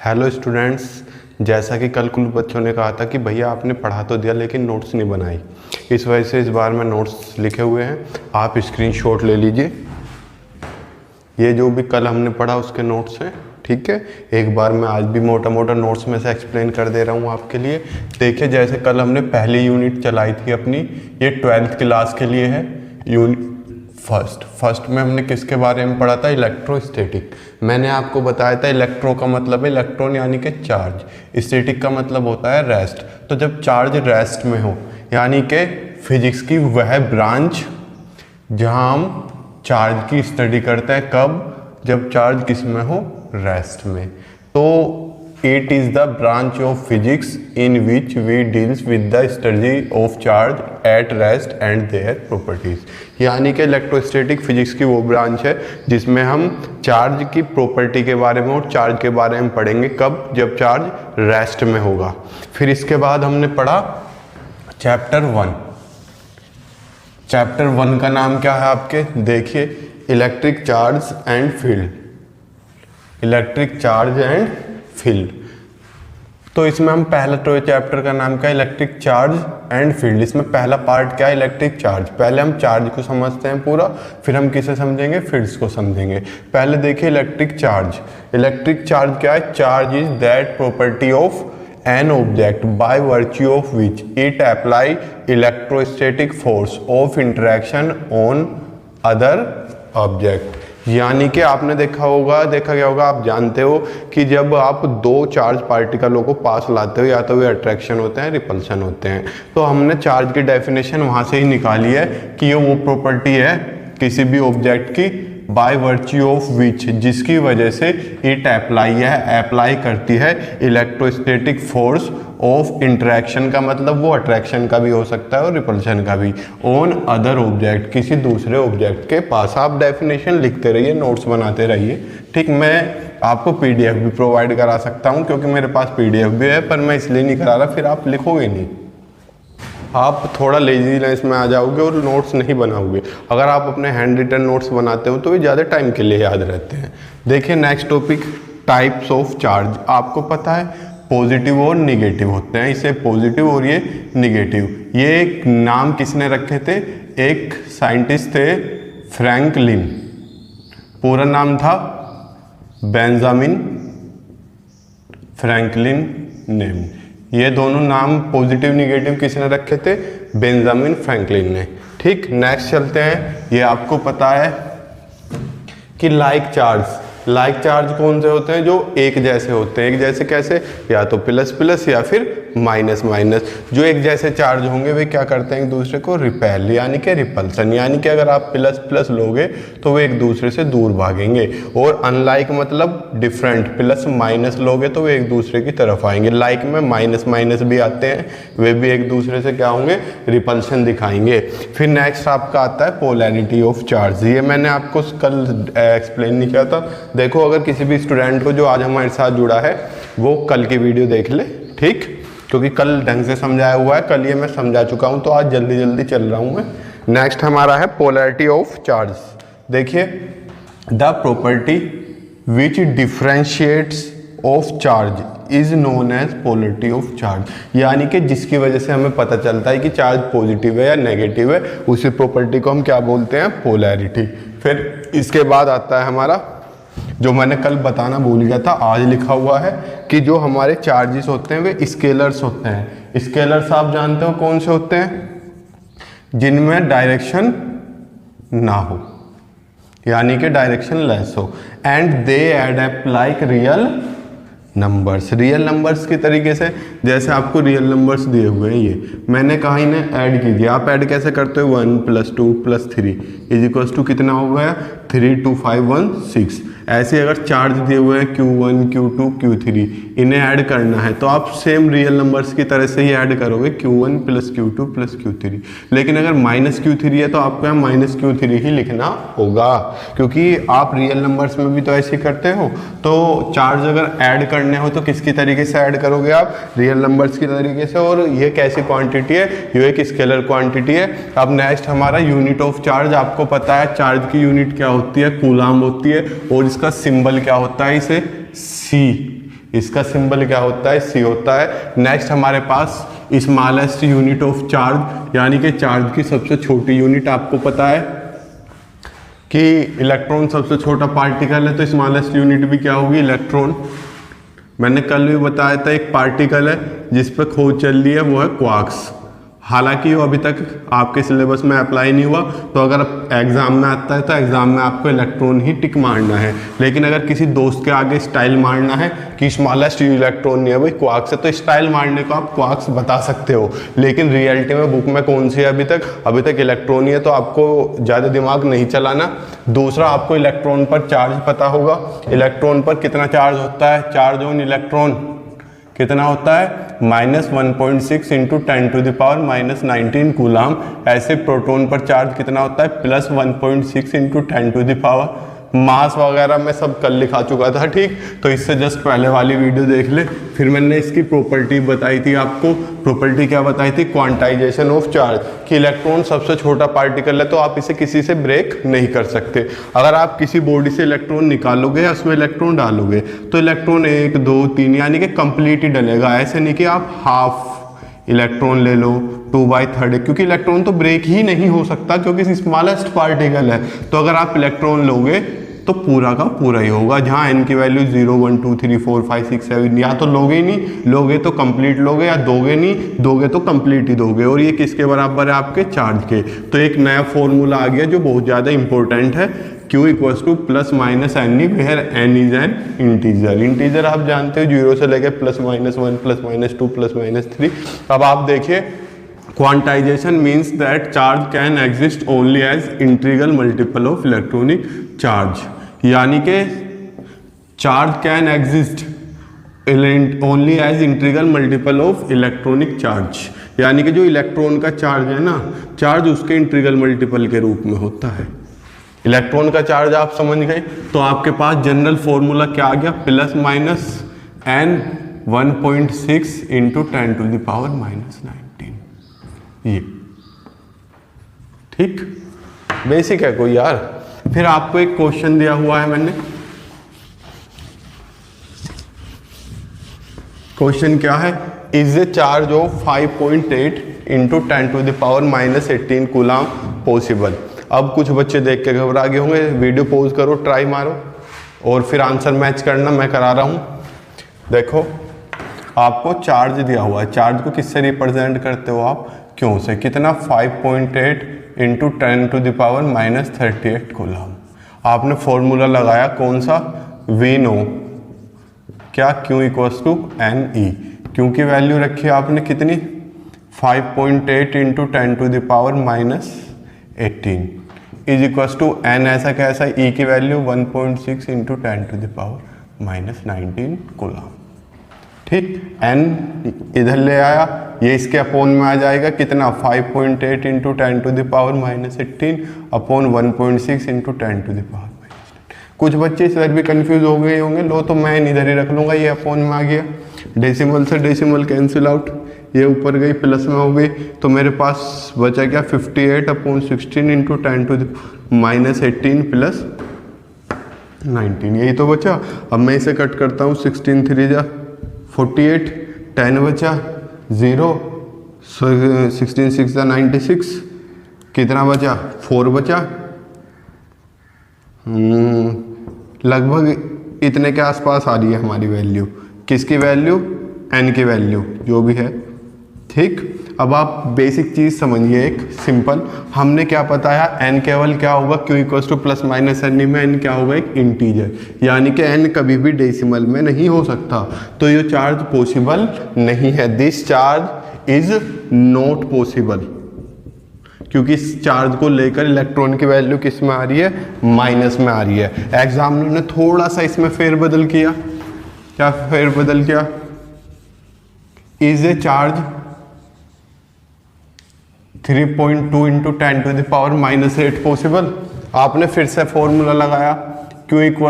Hello students, जैसा कि कल कुछ बच्चों ने कहा था कि भैया आपने पढ़ा तो दिया लेकिन नोट्स नहीं बनाई। इस वजह से इस बार मैं नोट्स लिखे हुए हैं, आप स्क्रीनशॉट ले लीजिए। ये जो भी कल हमने पढ़ा उसके नोट्स हैं, ठीक है। एक बार मैं आज भी मोटा मोटा नोट्स में से एक्सप्लेन कर दे रहा हूँ आपके लिए। देखिए, जैसे कल हमने पहली यूनिट चलाई थी अपनी, ये 12th क्लास के लिए है। यूनिट फर्स्ट में हमने किसके बारे में पढ़ा था? इलेक्ट्रोस्टैटिक। मैंने आपको बताया था इलेक्ट्रो का मतलब है इलेक्ट्रॉन यानी कि चार्ज, स्टैटिक का मतलब होता है रेस्ट। तो जब चार्ज रेस्ट में हो यानी कि फिजिक्स की वह ब्रांच जहां हम चार्ज की स्टडी करते हैं, कब? जब चार्ज किस में हो? रेस्ट में। तो it is the branch of physics in which we deals with the study of charge at rest and their properties. यानी कि इलेक्ट्रोस्टैटिक फिजिक्स की वो ब्रांच है जिसमें हम चार्ज की प्रॉपर्टी के बारे में और चार्ज के बारे में पढ़ेंगे, कब? जब चार्ज रेस्ट में होगा। फिर इसके बाद हमने पढ़ा चैप्टर 1। चैप्टर 1 का नाम क्या है आपके? देखिए, electric charge and field. Electric charge and field. तो इसमें हम पहला तो चैप्टर का नाम क्या है? Electric charge and field. इसमें पहला पार्ट क्या है? Electric charge. पहले हम चार्ज को समझते हैं पूरा, फिर हम किसे समझेंगे? फील्ड्स को समझेंगे। पहले देखिए इलेक्ट्रिक चार्ज। इलेक्ट्रिक चार्ज क्या है? Charge is that property of an object by virtue of which it apply electrostatic force of interaction on other object। यानी कि आपने देखा गया होगा, आप जानते हो कि जब आप दो चार्ज पार्टिकलों को पास लाते हो, या तो वे अट्रैक्शन होते हैं, रिपल्शन होते हैं। तो हमने चार्ज की डेफिनेशन वहां से ही निकाली है कि ये वो प्रॉपर्टी है किसी भी ऑब्जेक्ट की बाय वर्च्यू ऑफ विच, जिसकी वजह से इट अप्लाई करती है इलेक्ट्रोस्टैटिक फोर्स ऑफ इंटरेक्शन का मतलब वो अट्रैक्शन का भी हो सकता है और रिपल्शन का भी, ऑन अदर ऑब्जेक्ट, किसी दूसरे ऑब्जेक्ट के पास। आप डेफिनेशन लिखते रहिए, नोट्स बनाते रहिए, ठीक। मैं आपको पीडीएफ भी प्रोवाइड करा सकता हूं क्योंकि मेरे पास पीडीएफ भी है, पर मैं इसलिए नहीं करा रहा, फिर आप लिखोगे नहीं, आप थोड़ा लेजीनेस में आ जाओगे और नोट्स नहीं बनाओगे। अगर आप अपने हैंड रिटन नोट्स बनाते हो तो ये ज़्यादा टाइम के लिए याद रहते हैं। देखिए next topic, types of charge. आपको पता है पॉजिटिव और निगेटिव होते हैं, इसे पॉजिटिव और ये निगेटिव। ये एक नाम किसने रखे थे? एक साइंटिस्ट थे, फ्रैंकलिन। पूरा नाम था बेंजामिन फ्रैंकलिन नेम। ये दोनों नाम पॉजिटिव निगेटिव किसने रखे थे? बेंजामिन फ्रैंकलिन ने, ठीक। नेक्स्ट चलते हैं। ये आपको पता है कि लाइक चार्ज कौन से होते हैं? जो एक जैसे होते हैं। एक जैसे कैसे? या तो प्लस प्लस या फिर माइनस माइनस। जो एक जैसे चार्ज होंगे वे क्या करते हैं? एक दूसरे को रिपेल यानी कि रिपल्सन। यानी कि अगर आप प्लस प्लस लोगे तो वे एक दूसरे से दूर भागेंगे, और अनलाइक मतलब डिफरेंट। प्लस माइनस लोगे तो वे एक दूसरे की तरफ आएंगे। लाइक में माइनस माइनस भी आते हैं, वे भी एक दूसरे से क्या होंगे? रिपल्सन दिखाएंगे। फिर नेक्स्ट आपका आता है पोलैरिटी ऑफ चार्ज। ये मैंने आपको कल एक्सप्लेन नहीं किया था। देखो, अगर किसी भी स्टूडेंट को जो आज हमारे साथ जुड़ा है वो कल की वीडियो देख ले, ठीक, क्योंकि कल ढंग से समझाया हुआ है। कल ये मैं समझा चुका हूं, तो आज जल्दी जल्दी चल रहा हूं मैं। नेक्स्ट हमारा है पोलैरिटी ऑफ चार्ज। देखिए, the property which differentiates of charge is known as polarity of charge. यानी कि जिसकी वजह से हमें पता चलता है कि चार्ज पॉजिटिव है या नेगेटिव है, उसी प्रॉपर्टी को हम क्या बोलते हैं? पोलैरिटी। फिर इसके बाद आता है हमारा, जो मैंने कल बताना भूल गया था, आज लिखा हुआ है कि जो हमारे चार्जेस होते हैं वे स्केलर्स होते हैं। स्केलर्स आप जानते हो कौन से होते हैं? जिनमें डायरेक्शन ना हो, यानी कि डायरेक्शन लेस हो। And they add up like real numbers. Real numbers की तरीके से, जैसे आपको रियल नंबर्स दिए हुए हैं, ये मैंने कहा इन्हें ऐड कीजिए। आप ऐड कैसे करते हो? 1 + 2 + 3 इज टू कितना हो गया? 3 2 5 1 6। ऐसे अगर चार्ज दिए हुए हैं Q1 Q2 Q3, इन्हें ऐड करना है तो आप सेम रियल नंबर्स की तरह से ही ऐड करोगे, Q1 + Q2 + Q3। लेकिन अगर -Q3 है तो आपको यहाँ -Q3 ही लिखना होगा, क्योंकि आप रियल नंबर्स में भी तो ऐसे ही करते हो। तो चार्ज अगर ऐड करने हो तो किसकी तरीके से ऐड करोगे आप? रियल नंबर्स की तरीके से। और ये कैसी क्वांटिटी है? ये एक स्केलर क्वांटिटी है। अब नेक्स्ट हमारा यूनिट ऑफ चार्ज। आपको पता है चार्ज की यूनिट क्या होती है? कूलाम होती है। और इसका सिंबल क्या होता है? इसे C इसका सिंबल क्या होता है, C होता है। नेक्स्ट हमारे पास स्मॉलेस्ट यूनिट ऑफ चार्ज, यानी कि चार्ज की सबसे छोटी यूनिट। आपको पता है कि इलेक्ट्रॉन सबसे छोटा पार्टिकल है, तो स्मॉलेस्ट यूनिट भी क्या होगी, इलेक्ट्रॉन। मैंने कल भी बताया था एक पार्टिकल है जिस पर खोज चल रही है, वो है क्वार्क्स। हालांकि वो अभी तक आपके सिलेबस में अप्लाई नहीं हुआ, तो अगर एग्जाम में आता है तो एग्जाम में आपको इलेक्ट्रॉन ही टिक मारना है। लेकिन अगर किसी दोस्त के आगे स्टाइल मारना है कि स्मॉलेस्ट इलेक्ट्रॉन नहीं है भाई क्वार्क्स है, तो स्टाइल मारने को आप क्वार्क्स बता सकते हो। लेकिन रियलिटी में बुक में कौन सी है अभी तक इलेक्ट्रॉन ही है, तो आपको ज़्यादा दिमाग नहीं चलाना। दूसरा, आपको इलेक्ट्रॉन पर चार्ज पता होगा। इलेक्ट्रॉन पर कितना चार्ज होता है, चार्ज ऑन इलेक्ट्रॉन कितना होता है, -1.6 इंटू 10⁻⁻19 कूलाम। ऐसे प्रोटॉन पर चार्ज कितना होता है, +1.6 इंटू 10⁻। मास वगैरह मैं सब कल लिखा चुका था, ठीक। तो इससे जस्ट पहले वाली वीडियो देख ले। फिर मैंने इसकी प्रॉपर्टी बताई थी आपको। प्रॉपर्टी क्या बताई थी, क्वांटाइजेशन ऑफ चार्ज, कि इलेक्ट्रॉन सबसे छोटा पार्टिकल है, तो आप इसे किसी से ब्रेक नहीं कर सकते। अगर आप किसी बॉडी से इलेक्ट्रॉन निकालोगे या उसमें इलेक्ट्रॉन डालोगे, तो इलेक्ट्रॉन 1 2 3 यानी कि कंप्लीट ही डलेगा। ऐसे नहीं कि आप हाफ इलेक्ट्रॉन ले लो, 2/3, क्योंकि इलेक्ट्रॉन तो ब्रेक ही नहीं हो सकता, क्योंकि स्मॉलेस्ट पार्टिकल है। तो अगर आप इलेक्ट्रॉन लोगे तो पूरा का पूरा ही होगा। जहाँ n की वैल्यू 0 1 2 3 4 5 6 7, या तो लोगे ही नहीं, लोगे तो कंप्लीट लोगे, या दोगे नहीं, दोगे तो कंप्लीट ही दोगे। और ये किसके बराबर है, आपके चार्ज के। तो एक नया फॉर्मूला आ गया जो बहुत ज़्यादा इंपॉर्टेंट है, Q = ±NE, where n is an integer. Integer आप जानते हो 0 से लेकर +-1 +-2 +-3। अब आप देखिए, quantization means that charge can exist only as integral multiple of electronic charge, यानी कि charge can exist only as integral multiple of electronic charge, यानी कि जो इलेक्ट्रॉन का चार्ज है ना, चार्ज उसके इंटीग्रल मल्टीपल के रूप में होता है। इलेक्ट्रॉन का चार्ज आप समझ गए, तो आपके पास जनरल फॉर्मूला क्या आ गया, +-n 1.6 इंटू 10⁻⁻19, ये ठीक बेसिक है कोई यार। फिर आपको एक क्वेश्चन दिया हुआ है मैंने, क्वेश्चन क्या है, is a charge of 5.8 into 10⁻⁻18 coulomb possible. अब कुछ बच्चे देख के घबरा गए होंगे, वीडियो पॉज करो, ट्राई मारो और फिर आंसर मैच करना, मैं करा रहा हूं। देखो, आपको चार्ज दिया हुआ है, चार्ज को किससे रिप्रेजेंट करते हो आप, क्यों से, कितना 5.8 इंटू 10⁻⁻38 कूलाम। आपने फॉर्मूला लगाया कौन सा, वी नो क्या, Q = NE। क्यू की वैल्यू रखी आपने कितनी, 5.8 into 10⁻⁻18 is equal to n, ऐसा कैसा, E की वैल्यू 1.6 इंटू 10⁻⁻19 कूलाम, ठीक। n इधर ले आया, ये इसके अपोन में आ जाएगा कितना, 5.8 इंटू 10⁻⁻18 अपॉन 1.6 इंटू 10⁻⁻19। कुछ बच्चे इस बार भी कंफ्यूज हो गए होंगे, लो तो मैं इधर ही रख लूँगा, ये अपोन में आ गया, डेसिमल से डेसिमल कैंसिल आउट, ये ऊपर गई प्लस में हो गई, तो मेरे पास बचा क्या, 58/16 इंटू 10⁻⁻18 प्लस 19, यही तो बचा। अब मैं इसे कट करता हूँ, 16 3 जा 48, 10 बचा 0, 16 6 जा 96, कितना बचा, 4 बचा, लगभग इतने के आसपास आ रही है हमारी वैल्यू, किसकी वैल्यू, n की वैल्यू जो भी है, ठीक। अब आप बेसिक चीज़ समझिए, एक सिंपल, हमने क्या बताया, n केवल क्या होगा, Q = ±NE में n क्या होगा, एक इंटीजर, यानी कि n कभी भी डेसिमल में नहीं हो सकता, तो ये चार्ज पॉसिबल नहीं है, this charge is not possible, क्योंकि इस चार्ज को लेकर इलेक्ट्रॉन की वैल्यू किस में आ रही है, माइनस में आ रही है। एग्जामिनर ने थोड़ा सा इसमें फेरबदल किया, क्या फेरबदल किया, is a charge 3.2 into 10⁻⁻8 possible. आपने फिर से फॉर्मूला लगाया, Q =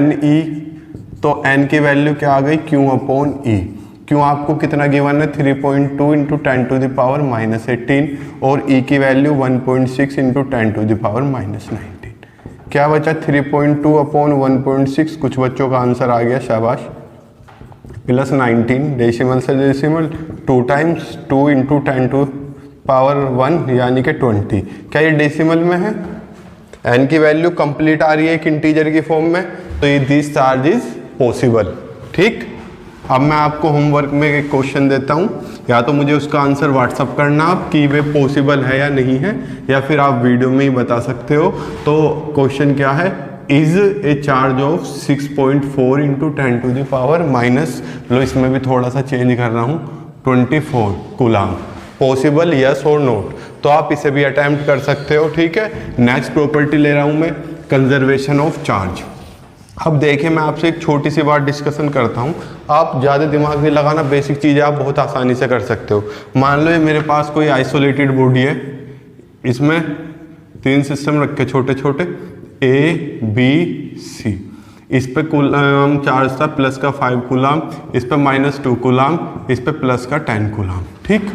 NE, तो n की वैल्यू क्या आ गई, Q/E। Q आपको कितना गिवन है, 3.2 इंटू 10⁻⁻18 और E की वैल्यू 1.6 इंटू 10⁻⁻19। क्या बचा, 3.2/1.6, कुछ बच्चों का आंसर आ गया, शाबाश। प्लस 19, डेसिमल से डेसिमल 2 टाइम्स 2 इंटू 10⁻⁻1 यानी कि 20। क्या ये डेसिमल में है? n की वैल्यू कंप्लीट आ रही है एक इंटीजर की फॉर्म में, तो ये दिस चार्ज इज पॉसिबल। ठीक, अब मैं आपको होमवर्क में एक क्वेश्चन देता हूँ, या तो मुझे उसका आंसर व्हाट्सअप करना आप कि वे पॉसिबल है या नहीं है, या फिर आप वीडियो में ही बता सकते हो। तो क्वेश्चन क्या है, is a charge of 6.4 into 10⁻⁻, लो इसमें भी थोड़ा सा चेंज कर रहा हूँ, 24 कूलाम पॉसिबल, यस और नोट। तो आप इसे भी अटेम्प्ट कर सकते हो। ठीक है, नेक्स्ट प्रॉपर्टी ले रहा हूँ मैं, कंजर्वेशन ऑफ चार्ज। अब देखिए, मैं आपसे एक छोटी सी बात डिस्कशन करता हूँ, आप ज़्यादा दिमाग नहीं लगाना, बेसिक चीज़ें आप बहुत आसानी से कर सकते हो। मान लो ये मेरे पास कोई आइसोलेटेड बॉडी है, इसमें 3 सिस्टम रखे छोटे छोटे A B C, इस पे कूलाम चार्ज था प्लस का 5 कूलाम, इस पे -2 कूलाम, इस पे प्लस का 10 कूलाम। ठीक,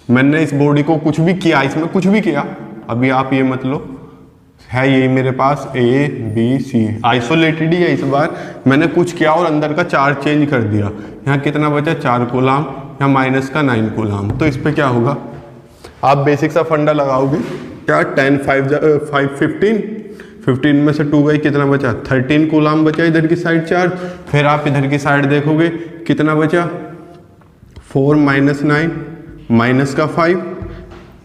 मैंने इस बॉडी को कुछ भी किया, इसमें कुछ भी किया, अभी आप ये मत लो, है ये मेरे पास A B C आइसोलेटेड ही है। इस बार मैंने कुछ किया और अंदर का चार्ज चेंज कर दिया, यहाँ कितना बचा 4 कूलाम, यहाँ माइनस का 9 कूलाम। तो इस पे क्या होगा, आप बेसिक सा फंडा लगाओगे, क्या 10 5 15 में से 2 गई, कितना बचा 13 कूलाम बचा इधर की साइड चार्ज। फिर आप इधर की साइड देखोगे कितना बचा 4 - 9 माइनस का 5,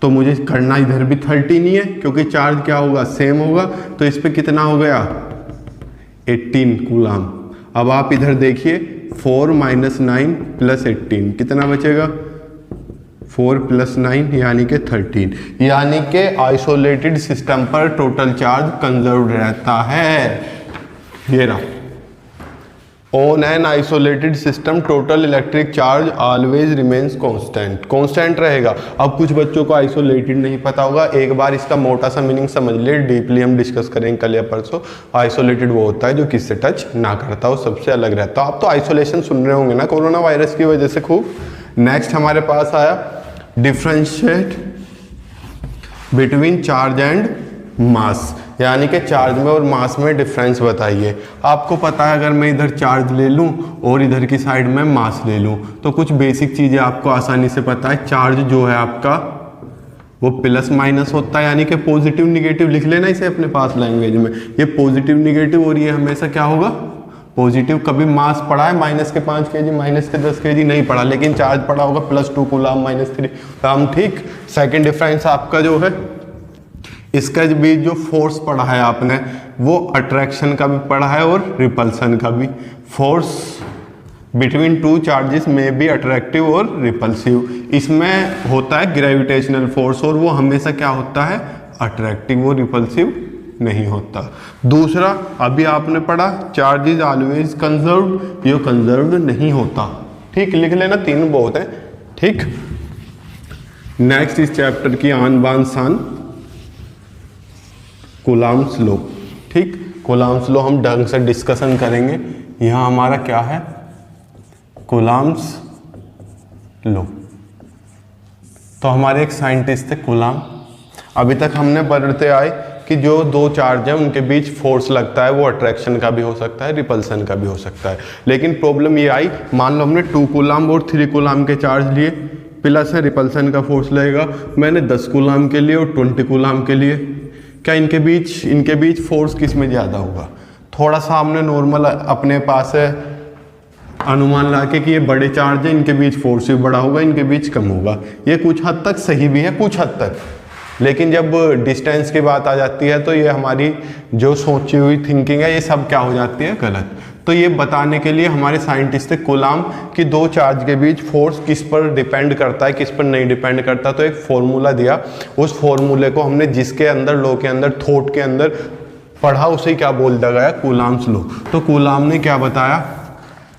तो मुझे करना इधर भी 13 ही है, क्योंकि चार्ज क्या होगा सेम होगा। तो इस पे कितना हो गया 18 कूलाम। अब आप इधर देखिए 4 - 9 + 18 कितना बचेगा 4 + 9 यानी कि 13, यानी कि आइसोलेटेड सिस्टम पर टोटल चार्ज कंजर्व रहता है। ये रहा, on an isolated system total electric charge always remains constant रहेगा। अब कुछ बच्चों को आइसोलेटेड नहीं पता होगा, एक बार इसका मोटा सा मीनिंग समझ ले, डीपली हम डिस्कस करेंगे कल या परसों। आइसोलेटेड वो होता है जो किससे टच ना करता हो, सबसे अलग रहता हो। आप तो आइसोलेशन सुन रहे होंगे ना कोरोना वायरस की वजह से खूब। नेक्स्ट हमारे पास आया differentiate between charge and mass, यानी कि चार्ज में और मास में डिफरेंस बताइए। आपको पता है अगर मैं इधर चार्ज ले लूं और इधर की साइड में मास ले लूं, तो कुछ बेसिक चीज़ें आपको आसानी से पता है। चार्ज जो है आपका वो प्लस माइनस होता है, यानी कि पॉजिटिव निगेटिव लिख लेना इसे अपने पास लैंग्वेज में, ये पॉजिटिव निगेटिव, और ये हमेशा क्या होगा पॉजिटिव। कभी मास पढ़ा है -5 kg -10 kg नहीं पढ़ा, लेकिन चार्ज पढ़ा होगा +2 कूलाम -3 कूलाम। ठीक, सेकंड डिफरेंस आपका जो है, इसका बीच जो फोर्स पढ़ा है आपने, वो अट्रैक्शन का भी पढ़ा है और रिपल्सन का भी। फोर्स बिटवीन 2 चार्जेस में भी अट्रैक्टिव और रिपल्सिव, इसमें होता है ग्रेविटेशनल फोर्स, और वो हमेशा क्या होता है अट्रैक्टिव और रिपल्सिव नहीं होता। दूसरा अभी आपने पढ़ा चार्ज इज ऑलवेज कंजर्व्ड, ये कंजर्व्ड नहीं होता। ठीक, लिख लेना, 3 बहुत है। ठीक, नेक्स्ट इस चैप्टर की आन बान शान कूलाम्स लॉ। ठीक, कूलाम्स लॉ हम ढंग से डिस्कशन करेंगे। यहाँ हमारा क्या है कूलाम्स लॉ, तो हमारे एक साइंटिस्ट थे कूलाम। अभी तक हमने पढ़ते आए कि जो 2 चार्ज हैं उनके बीच फोर्स लगता है, वो अट्रैक्शन का भी हो सकता है, रिपल्सन का भी हो सकता है। लेकिन प्रॉब्लम ये आई, मान लो हमने 2 कूलाम और 3 कूलाम के चार्ज लिए, प्लस है रिपल्सन का फोर्स लगेगा। मैंने 10 कूलाम के लिए और 20 कूलाम के लिए, क्या इनके बीच फोर्स किस में ज़्यादा होगा? थोड़ा सा हमने नॉर्मल अपने पास है अनुमान ला के कि ये बड़े चार्ज है, इनके बीच फोर्स भी बड़ा होगा, इनके बीच कम होगा। ये कुछ हद तक सही भी है, कुछ हद तक, लेकिन जब डिस्टेंस की बात आ जाती है तो ये हमारी जो सोची हुई थिंकिंग है ये सब क्या हो जाती है गलत। तो ये बताने के लिए हमारे साइंटिस्ट थे कूलाम कि 2 चार्ज के बीच फोर्स किस पर डिपेंड करता है, किस पर नहीं डिपेंड करता। तो एक फॉर्मूला दिया, उस फॉर्मूले को हमने जिसके अंदर लॉ के अंदर थॉट के अंदर पढ़ा उसे क्या बोल दिया गया कूलाम्स लॉ। तो कूलाम ने क्या बताया,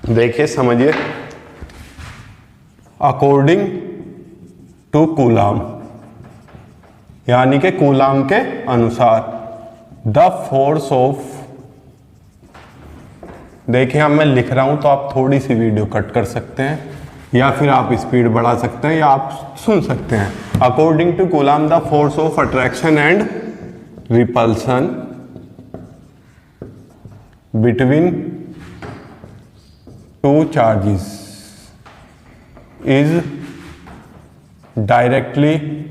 देखिए समझिए, अकॉर्डिंग टू कूलाम, यानी कि कूलाम के अनुसार द फोर्स ऑफ, देखिए अब मैं लिख रहा हूं तो आप थोड़ी सी वीडियो कट कर सकते हैं या फिर आप स्पीड बढ़ा सकते हैं या आप सुन सकते हैं। According to Coulomb the force of attraction and repulsion between two charges is directly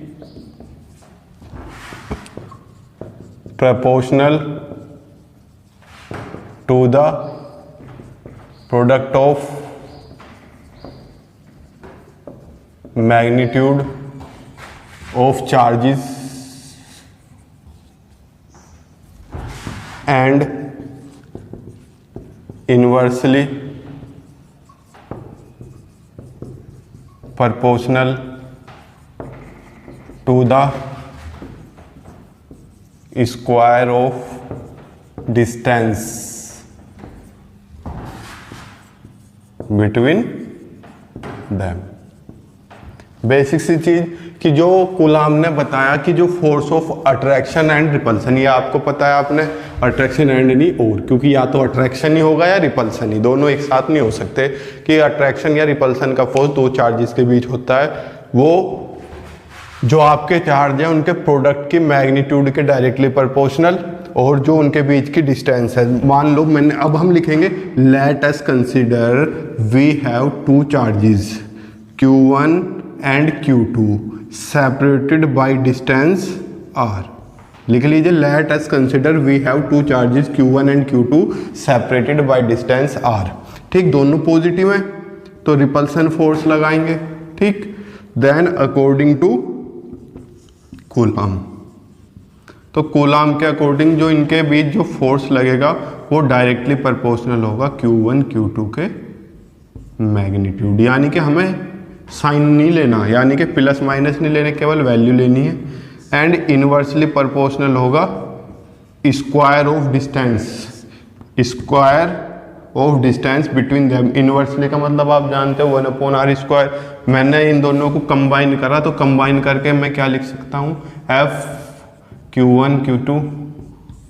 proportional to the product of magnitude of charges and inversely proportional to the square of distance between them। Basic सी चीज कि जो Coulomb ने बताया कि जो force of attraction and repulsion, ये आपको पता है आपने, अट्रैक्शन एंड नहीं और, क्योंकि या तो अट्रैक्शन ही होगा या रिपल्सन ही, दोनों एक साथ नहीं हो सकते कि अट्रैक्शन या रिपल्सन का फोर्स दो चार्जेस के बीच होता है, वो जो आपके चार्ज है उनके प्रोडक्ट की मैग्नीट्यूड के डायरेक्टली प्रोपोर्शनल और जो उनके बीच की डिस्टेंस है। मान लो मैंने, अब हम लिखेंगे let us consider we have two charges Q1 and Q2 separated by distance R। लिख लीजिए let us consider we have two charges Q1 and Q2 separated by distance R। ठीक, दोनों पॉजिटिव हैं तो रिपल्सन फोर्स लगाएंगे। ठीक, then according to coulomb, तो coulomb के अकॉर्डिंग जो इनके बीच जो फोर्स लगेगा वो डायरेक्टली प्रोपोर्शनल होगा Q1 Q2 के मैग्नीट्यूड। यानी कि हमें साइन नहीं लेना, यानी कि प्लस माइनस नहीं लेने, केवल वैल्यू लेनी है। एंड इनवर्सली प्रोपोर्शनल होगा square of distance, square of distance between them. Inversely का मतलब आप जानते हो 1/r²। मैंने इन दोनों को कंबाइन करा तो कंबाइन करके मैं क्या लिख सकता हूँ, F Q1 Q2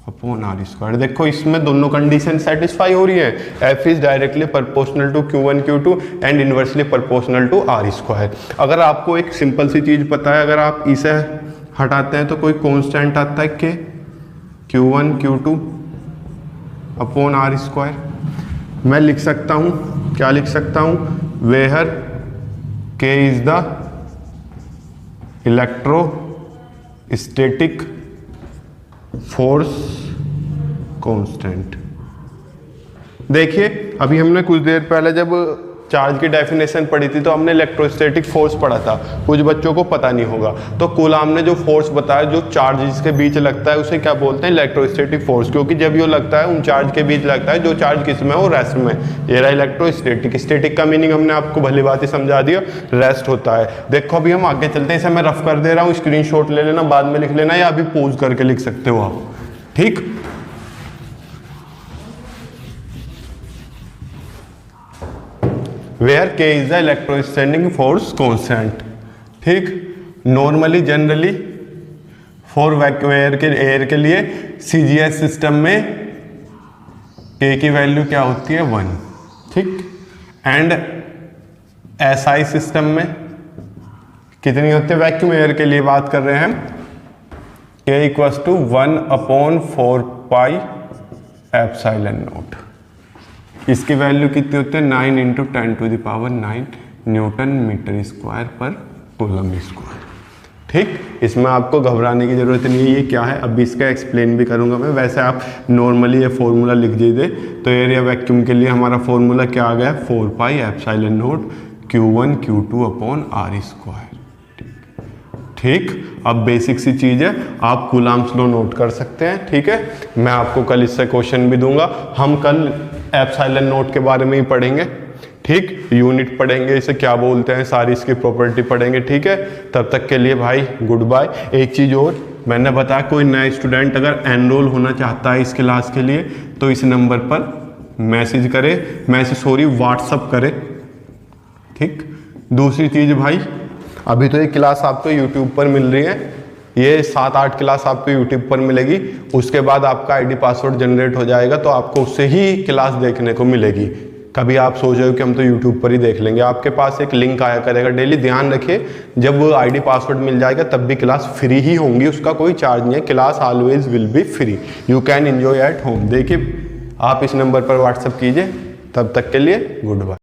upon r²। देखो इसमें दोनों कंडीशन सेटिस्फाई हो रही है, F is directly proportional to Q1 Q2 and inversely proportional to r²। अगर आपको एक सिंपल सी चीज पता है, अगर आप इसे हटाते हैं तो कोई कांस्टेंट आता है के Q1 Q2 अपॉन r²। मैं लिख सकता हूं, क्या लिख सकता हूं, where K is the electrostatic force constant. देखिए अभी हमने कुछ देर पहले जब चार्ज की डेफिनेशन पढ़ी थी तो हमने इलेक्ट्रोस्टैटिक फोर्स पढ़ा था, कुछ बच्चों को पता नहीं होगा। तो कूलाम ने जो फोर्स बताया जो चार्जेस के बीच लगता है उसे क्या बोलते हैं, इलेक्ट्रोस्टैटिक फोर्स, क्योंकि जब ये लगता है उन चार्ज के बीच लगता है जो चार्ज किस में है वो रेस्ट में। ये रहा इलेक्ट्रोस्टैटिक। स्टैटिक का मीनिंग हमने आपको भली बात ही समझा दिया, रेस्ट होता है। देखो अभी हम आगे चलते हैं, इसे मैं रफ कर दे रहा हूँ, स्क्रीनशॉट ले लेना, बाद में लिख लेना या अभी पॉज करके लिख सकते हो आप। ठीक, where K is the electrostatic force constant. ठीक, नॉर्मली जनरली फॉर वैक्यूम के एयर के लिए CGS सिस्टम में K की वैल्यू क्या होती है 1। ठीक, एंड SI सिस्टम में कितनी होती है, वैक्यूम एयर के लिए बात कर रहे हैं, K = 1/4πε0। इसकी वैल्यू कितनी होती है 9 × 10⁹ न्यूटन मीटर स्क्वायर पर कूलम स्क्वायर। ठीक, इसमें आपको घबराने की जरूरत नहीं है। ये क्या है अभी इसका एक्सप्लेन भी करूंगा मैं। वैसे आप नॉर्मली ये फॉर्मूला लिख दीजिए। तो एरिया वैक्यूम के लिए हमारा फॉर्मूला क्या आ गया, 4πε0 Q1 Q2 अपॉन r²। ठीक, अब बेसिक सी चीज़ है, आप कूलाम्स लॉ नोट कर सकते हैं। ठीक है, मैं आपको कल इससे क्वेश्चन भी दूंगा। हम कल एप्सिलॉन नोट के बारे में ही पढ़ेंगे। ठीक, यूनिट पढ़ेंगे, इसे क्या बोलते हैं, सारी इसकी प्रॉपर्टी पढ़ेंगे। ठीक है, तब तक के लिए भाई गुड बाय। एक चीज़ और मैंने बताया, कोई नया स्टूडेंट अगर एनरोल होना चाहता है इस क्लास के लिए तो इस नंबर पर मैसेज करे, व्हाट्सअप करे। ठीक, दूसरी चीज़ भाई, अभी तो ये क्लास आपको यूट्यूब पर मिल रही है, ये 7-8 क्लास आपको यूट्यूब पर मिलेगी। उसके बाद आपका आईडी पासवर्ड जनरेट हो जाएगा तो आपको उससे ही क्लास देखने को मिलेगी। कभी आप सोच रहे हो कि हम तो यूट्यूब पर ही देख लेंगे, आपके पास एक लिंक आया करेगा डेली। ध्यान रखिए, जब आईडी पासवर्ड मिल जाएगा तब भी क्लास फ्री ही होंगी, उसका कोई चार्ज नहीं है। Class always will be free, you can enjoy at home. देखिए आप इस नंबर पर व्हाट्सअप कीजिए, तब तक के लिए गुड बाय।